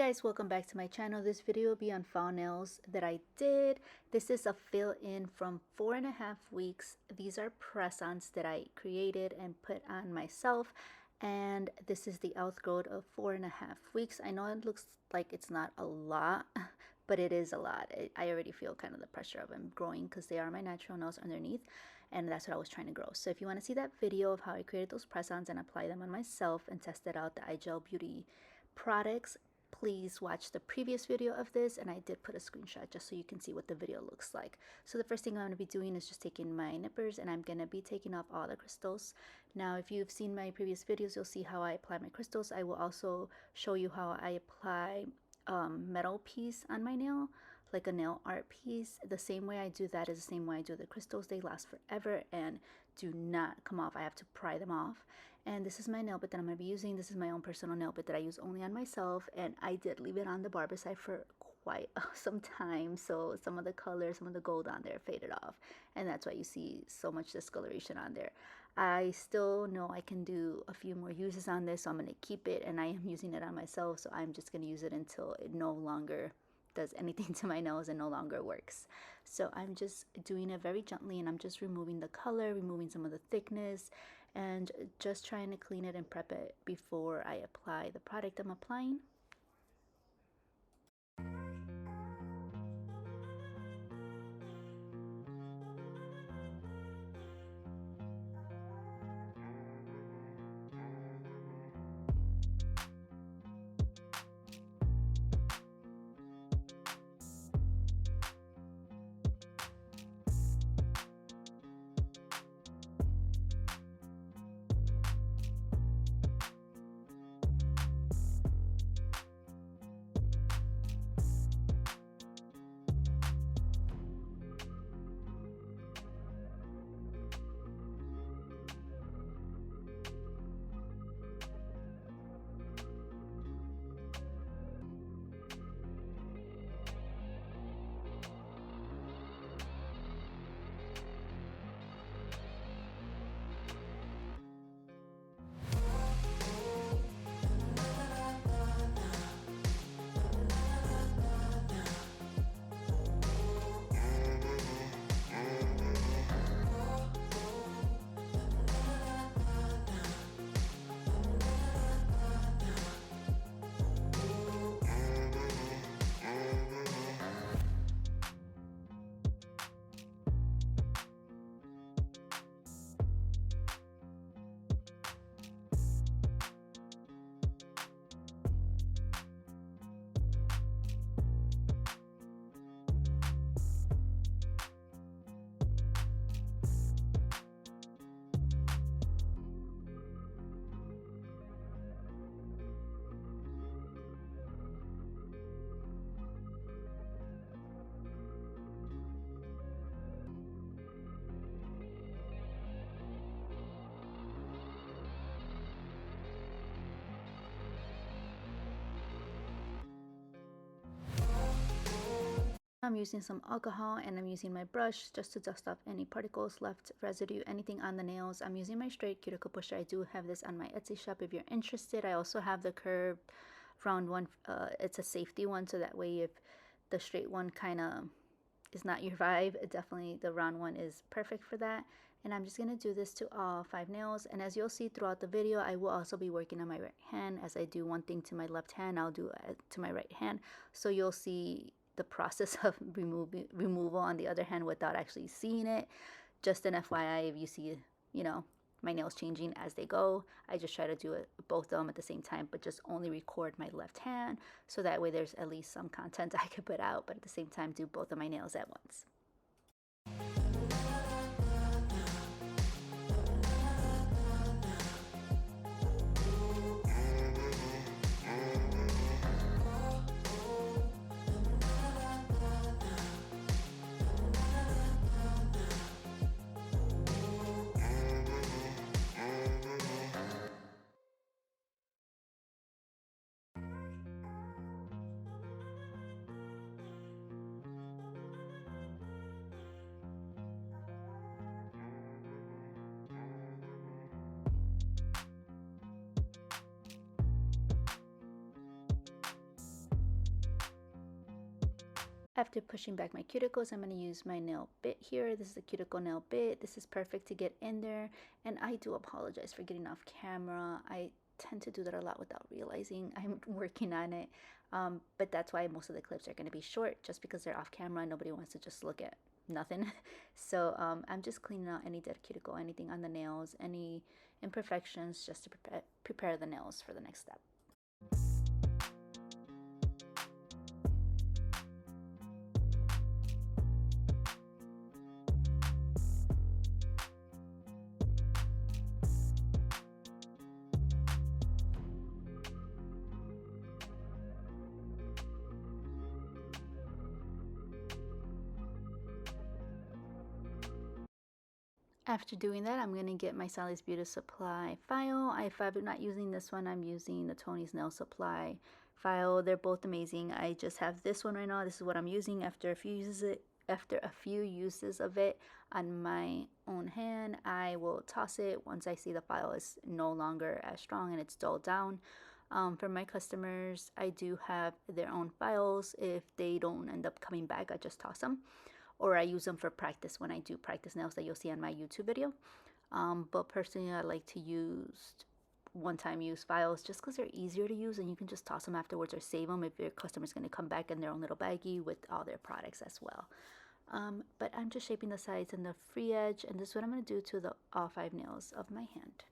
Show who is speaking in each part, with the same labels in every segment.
Speaker 1: guys, welcome back to my channel. This video will be on fall nails that I did. This is a fill-in from 4.5 weeks. These are press-ons that I created and put on myself, and this is the outgrowth of 4.5 weeks. I know it looks like it's not a lot, but it is a lot. I already feel kind of the pressure of them growing because they are my natural nails underneath, and that's what I was trying to grow. So if you want to see that video of how I created those press-ons and apply them on myself and tested out the iGel Beauty products, please watch the previous video of this, and I did put a screenshot just so you can see what the video looks like. So the first thing I'm going to be doing is just taking my nippers, and I'm going to be taking off all the crystals. Now if you've seen my previous videos, you'll see how I apply my crystals. I will also show you how I apply metal piece on my nail, like a nail art piece. The same way I do that is the same way I do the crystals. They last forever and do not come off. I have to pry them off. And this is my nail bit that I'm going to be using. This is my own personal nail bit that I use only on myself, and I did leave it on the barber side for quite some time, so some of the color, some of the gold on there faded off, and that's why you see so much discoloration on there. I still know I can do a few more uses on this, so I'm going to keep it, and I am using it on myself, so I'm just going to use it until it no longer does anything to my nose and no longer works. So I'm just doing it very gently, and I'm just removing the color, removing some of the thickness, and just trying to clean it and prep it before I apply the product I'm applying. I'm using some alcohol, and I'm using my brush just to dust off any particles, left residue, anything on the nails. I'm using my straight cuticle pusher. I do have this on my Etsy shop if you're interested. I also have the curved round one. It's a safety one, so that way if the straight one kind of is not your vibe, definitely the round one is perfect for that. And I'm just going to do this to all 5 nails, and as you'll see throughout the video, I will also be working on my right hand. As I do one thing to my left hand, I'll do it to my right hand, so you'll see the process of removal on the other hand without actually seeing it. Just an FYI, if you see, my nails changing as they go, I just try to do it both of them at the same time, but just only record my left hand, so that way there's at least some content I could put out, but at the same time do both of my nails at once. After pushing back my cuticles, I'm going to use my nail bit here. This is a cuticle nail bit. This is perfect to get in there. And I do apologize for getting off camera. I tend to do that a lot without realizing I'm working on it. But that's why most of the clips are going to be short, just because they're off camera. Nobody wants to just look at nothing. So I'm just cleaning out any dead cuticle, anything on the nails, any imperfections, just to prepare the nails for the next step. After doing that, I'm going to get my Sally's Beauty Supply file. If I'm not using this one, I'm using the Tony's Nail Supply file. They're both amazing. I just have this one right now. This is what I'm using after a few uses of it on my own hand. I will toss it once I see the file is no longer as strong and it's dulled down. For my customers, I do have their own files. If they don't end up coming back, I just toss them, or I use them for practice when I do practice nails that you'll see on my YouTube video. But personally, I like to use one-time use files just because they're easier to use, and you can just toss them afterwards or save them if your customer's going to come back in their own little baggie with all their products as well. But I'm just shaping the sides and the free edge, and this is what I'm going to do to all 5 nails of my hand.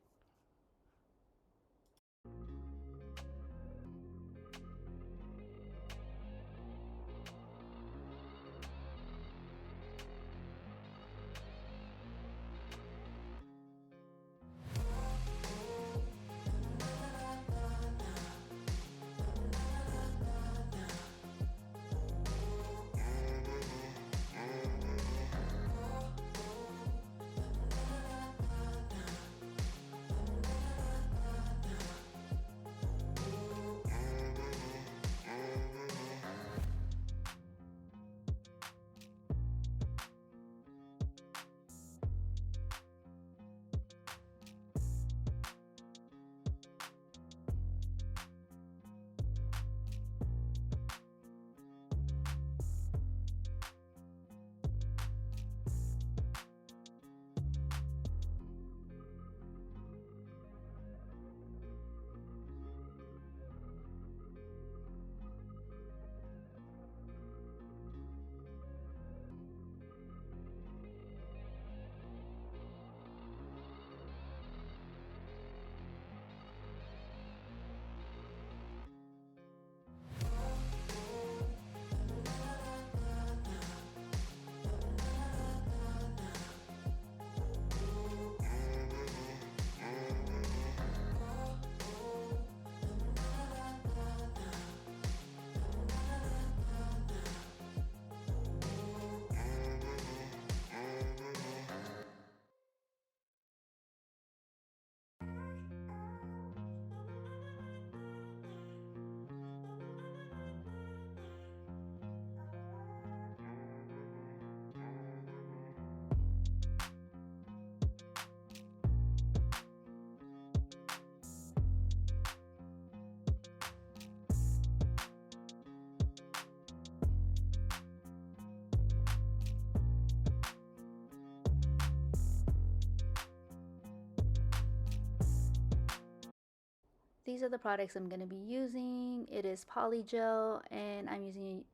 Speaker 1: These are the products I'm going to be using. It is polygel, and I'm using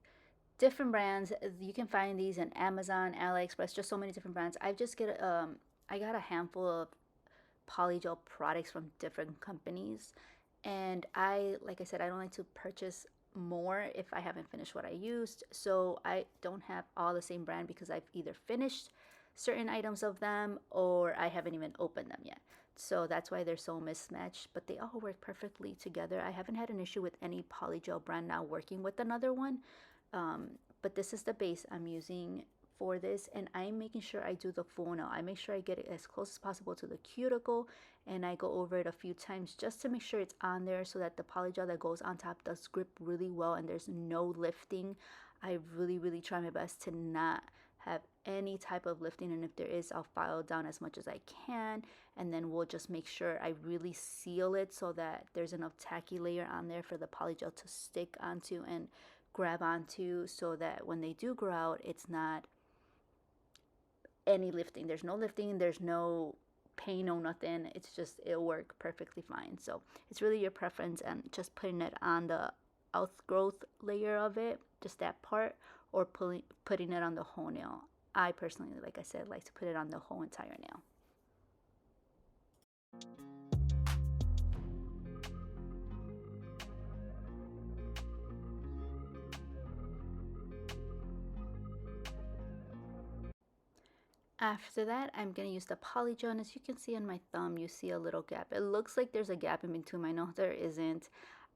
Speaker 1: different brands. You can find these in Amazon, AliExpress, just so many different brands. I got a handful of polygel products from different companies, and like I said, I don't like to purchase more if I haven't finished what I used. So I don't have all the same brand because I've either finished certain items of them or I haven't even opened them yet. So that's why they're so mismatched, but they all work perfectly together. I haven't had an issue with any polygel brand now working with another one. But this is the base I'm using for this, and I'm making sure I do the full nail. I make sure I get it as close as possible to the cuticle, and I go over it a few times just to make sure it's on there so that the polygel that goes on top does grip really well and there's no lifting. I really try my best to not have any type of lifting, and if there is, I'll file down as much as I can, and then we'll just make sure I really seal it so that there's enough tacky layer on there for the polygel to stick onto and grab onto, so that when they do grow out, it's not any lifting. There's no lifting, there's no pain, no nothing. It's just, it'll work perfectly fine. So it's really your preference, and just putting it on the outgrowth layer of it, just that part, or putting it on the whole nail. I personally, like I said, like to put it on the whole entire nail. After that, I'm going to use the polygel. As you can see on my thumb, you see a little gap. It looks like there's a gap in between my nail. There isn't.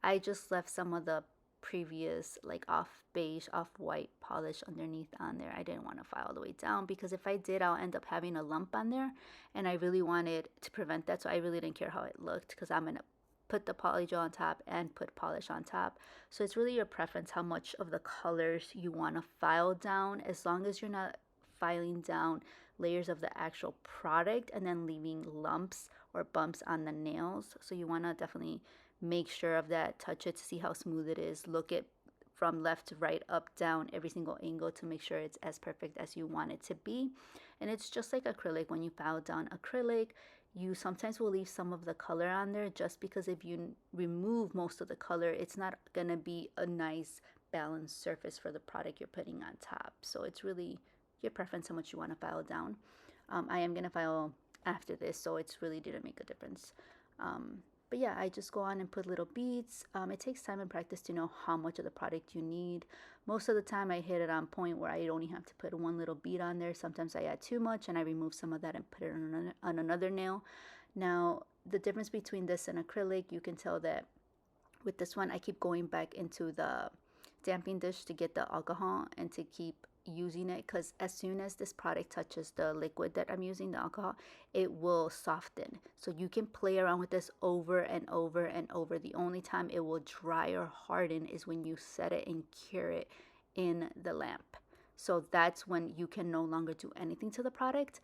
Speaker 1: I just left some of the previous like off beige, off white polish underneath on there. I didn't want to file all the way down, because if I did, I'll end up having a lump on there, and I really wanted to prevent that. So I really didn't care how it looked, because I'm going to put the polygel on top and put polish on top. So it's really your preference how much of the colors you want to file down, as long as you're not filing down layers of the actual product and then leaving lumps or bumps on the nails. So you want to definitely make sure of that. Touch it to see how smooth it is. Look it from left to right, up, down, every single angle, to make sure it's as perfect as you want it to be. And it's just like acrylic. When you file down acrylic, you sometimes will leave some of the color on there, just because if you remove most of the color, it's not going to be a nice balanced surface for the product you're putting on top. So it's really your preference how much you want to file down. I am going to file after this, so it's really didn't make a difference. But yeah, I just go on and put little beads. It takes time and practice to know how much of the product you need. Most of the time I hit it on point where I only have to put one little bead on there. Sometimes I add too much and I remove some of that and put it on another nail. Now, the difference between this and acrylic, you can tell that with this one, I keep going back into the damping dish to get the alcohol and to keep using it, because as soon as this product touches the liquid that I'm using, the alcohol, it will soften. So you can play around with this over and over and over. The only time it will dry or harden is when you set it and cure it in the lamp. So that's when you can no longer do anything to the product.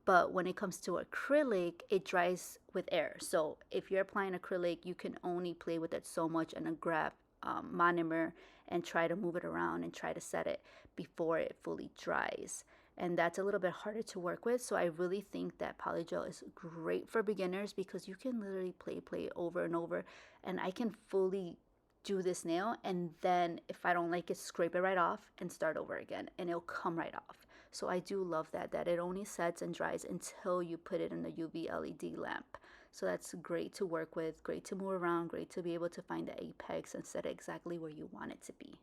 Speaker 1: But when it comes to acrylic, it dries with air. So if you're applying acrylic, you can only play with it so much and then grab monomer and try to move it around and try to set it before it fully dries. And that's a little bit harder to work with. So I really think that polygel is great for beginners, because you can literally play over and over. And I can fully do this nail, and then if I don't like it, scrape it right off and start over again, and it'll come right off. So I do love that it only sets and dries until you put it in the UV LED lamp. So that's great to work with, great to move around, great to be able to find the apex and set it exactly where you want it to be.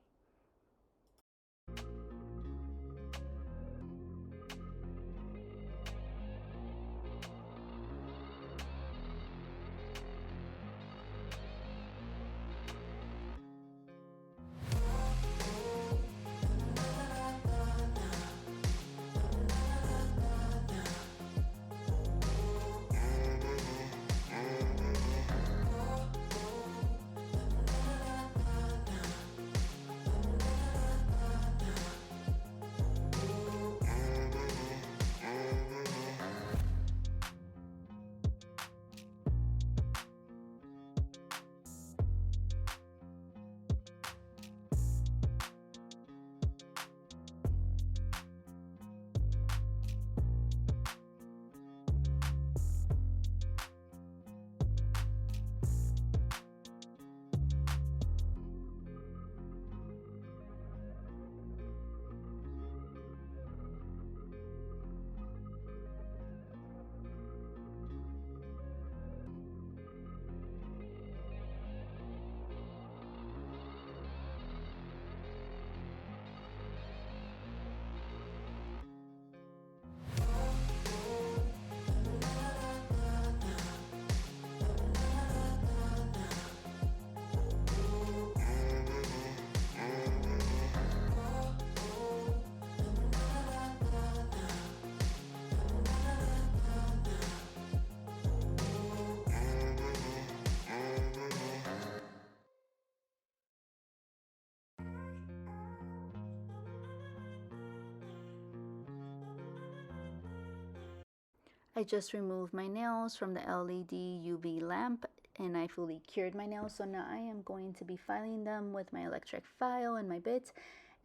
Speaker 1: I just removed my nails from the LED UV lamp. and I fully cured my nails. So now I am going to be filing them with my electric file and my bits.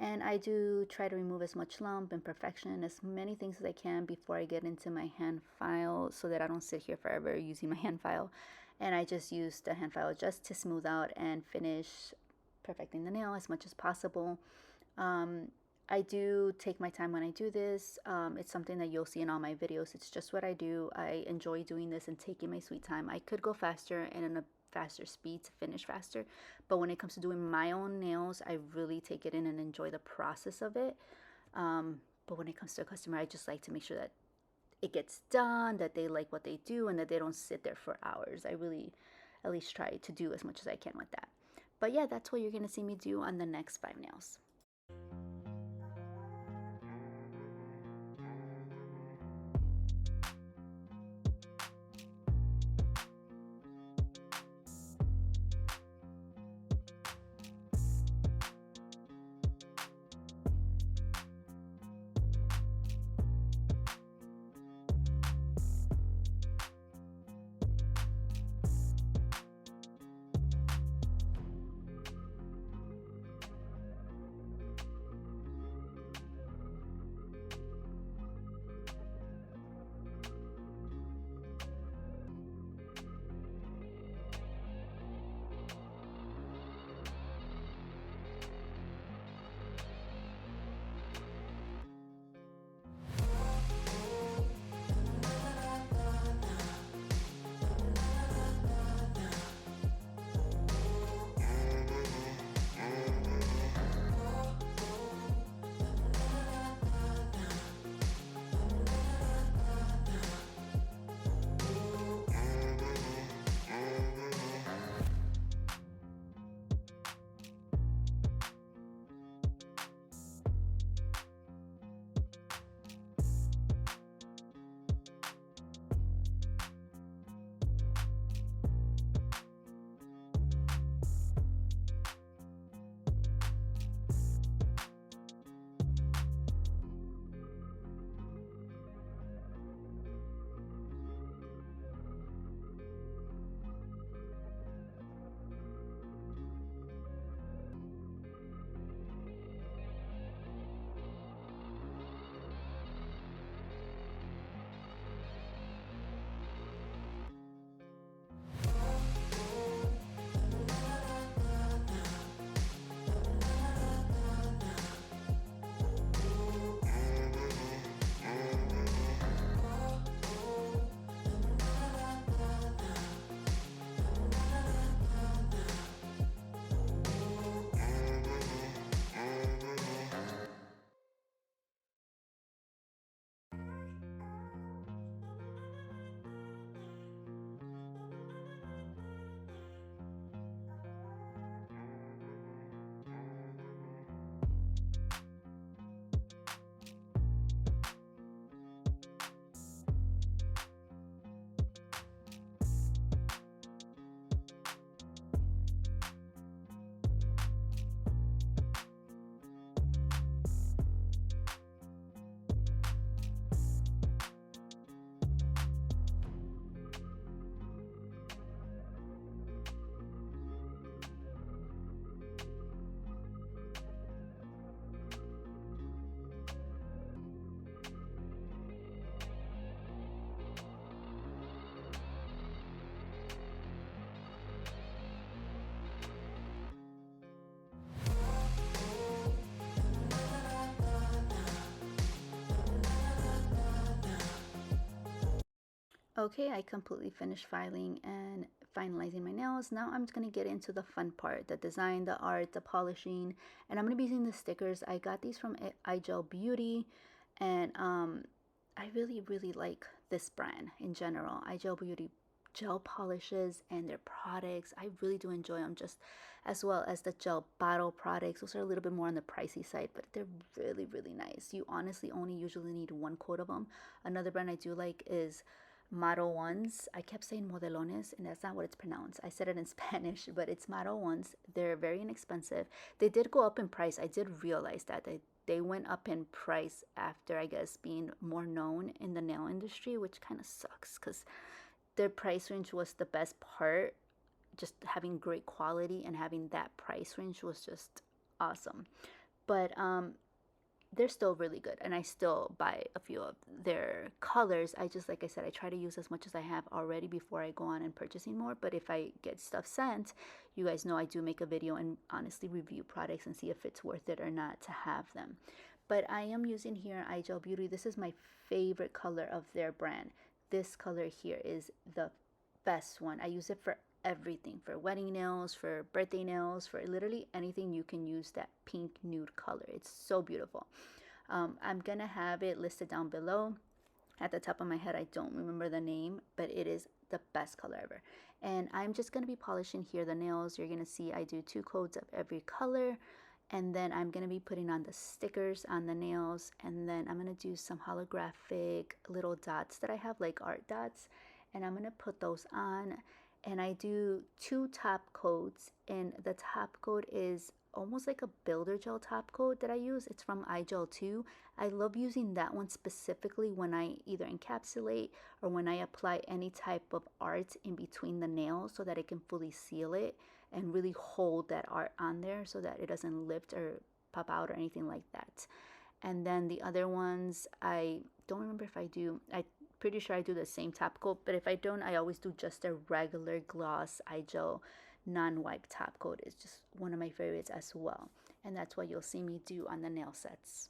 Speaker 1: And I do try to remove as much lump, imperfection, as many things as I can before I get into my hand file, so that I don't sit here forever using my hand file. And I just use the hand file just to smooth out and finish perfecting the nail as much as possible. Um, I do take my time when I do this. It's something that you'll see in all my videos. It's just what I do. I enjoy doing this and taking my sweet time. I could go faster and in a faster speed to finish faster, but when it comes to doing my own nails, I really take it in and enjoy the process of it. But when it comes to a customer, I just like to make sure that it gets done, that they like what they do, and that they don't sit there for hours. I really at least try to do as much as I can with that. But yeah, that's what you're gonna see me do on the next 5 nails. Okay, I completely finished filing and finalizing my nails. Now I'm just going to get into the fun part, the design, the art, the polishing, and I'm going to be using the stickers. I got these from Y.E.D, and I really like this brand in general. Y.E.D gel polishes and their products, I really do enjoy them, just as well as the gel bottle products. Those are a little bit more on the pricey side, but they're really nice. You honestly only usually need one coat of them. Another brand I do like is Model Ones. I kept saying modelones, and that's not what it's pronounced. I said it in Spanish, but it's Model Ones. They're very inexpensive. They did go up in price. I did realize that. They went up in price after, I guess, being more known in the nail industry, which kind of sucks because their price range was the best part just having great quality and having that price range was just awesome. But they're still really good, and I still buy a few of their colors. I just, like I said, I try to use as much as I have already before I go on and purchasing more. But if I get stuff sent, you guys know I do make a video and honestly review products and see if it's worth it or not to have them. But I am using here iGel Beauty. This is my favorite color of their brand. This color here is the best one. I use it for everything, for wedding nails, for birthday nails, for literally anything you can use that pink nude color. It's so beautiful. I'm gonna have it listed down below. At the top of my head, I don't remember the name, but it is the best color ever. And I'm just gonna be polishing here the nails. You're gonna see I do 2 coats of every color, and then I'm gonna be putting on the stickers on the nails, and then I'm gonna do some holographic little dots that I have, like art dots, and I'm gonna put those on. And I do 2 top coats, and the top coat is almost like a builder gel top coat that I use. It's from iGel 2. I love using that one specifically when I either encapsulate or when I apply any type of art in between the nails, so that it can fully seal it and really hold that art on there so that it doesn't lift or pop out or anything like that. And then the other ones, I don't remember if I do. I'm pretty sure I do the same top coat, but if I don't, I always do just a regular gloss iGel non-wipe top coat. Is just one of my favorites as well, and that's what you'll see me do on the nail sets.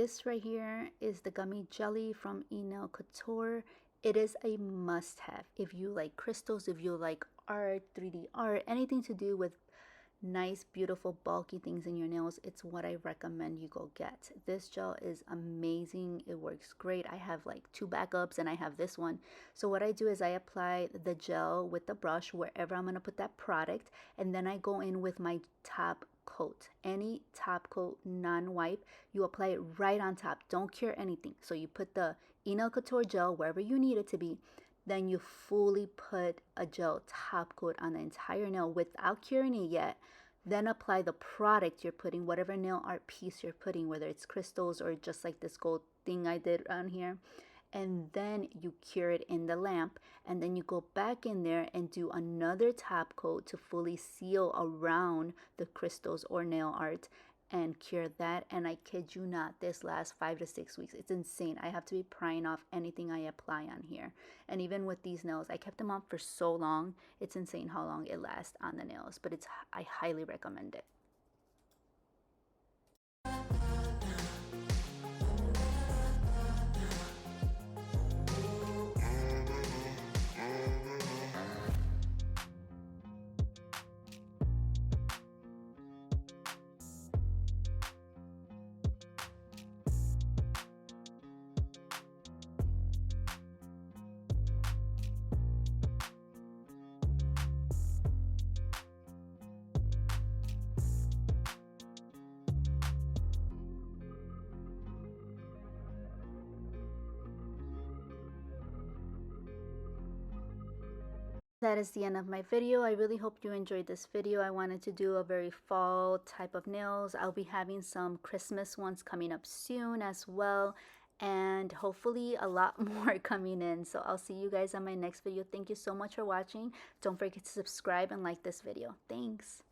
Speaker 1: This right here is the gummy jelly from E.D Couture. It is a must-have if you like crystals, if you like art, 3D art, anything to do with nice, beautiful, bulky things in your nails. It's what I recommend you go get. This gel is amazing. It works great. I have like 2 backups and I have this one. So what I do is I apply the gel with the brush wherever I'm going to put that product, and then I go in with my top coat. Any top coat, non-wipe, you apply it right on top. Don't cure anything. So you put the E.D Couture gel wherever you need it to be, then you fully put a gel top coat on the entire nail without curing it yet. Then apply the product you're putting, whatever nail art piece you're putting, whether it's crystals or just like this gold thing I did on here. And then you cure it in the lamp, and then you go back in there and do another top coat to fully seal around the crystals or nail art and cure that. And I kid you not, this lasts 5 to 6 weeks. It's insane. I have to be prying off anything I apply on here. And even with these nails, I kept them on for so long. It's insane how long it lasts on the nails, but I highly recommend it. That is the end of my video. I really hope you enjoyed this video. I wanted to do a very fall type of nails. I'll be having some Christmas ones coming up soon as well, and hopefully a lot more coming in. So I'll see you guys on my next video. Thank you so much for watching. Don't forget to subscribe and like this video. Thanks.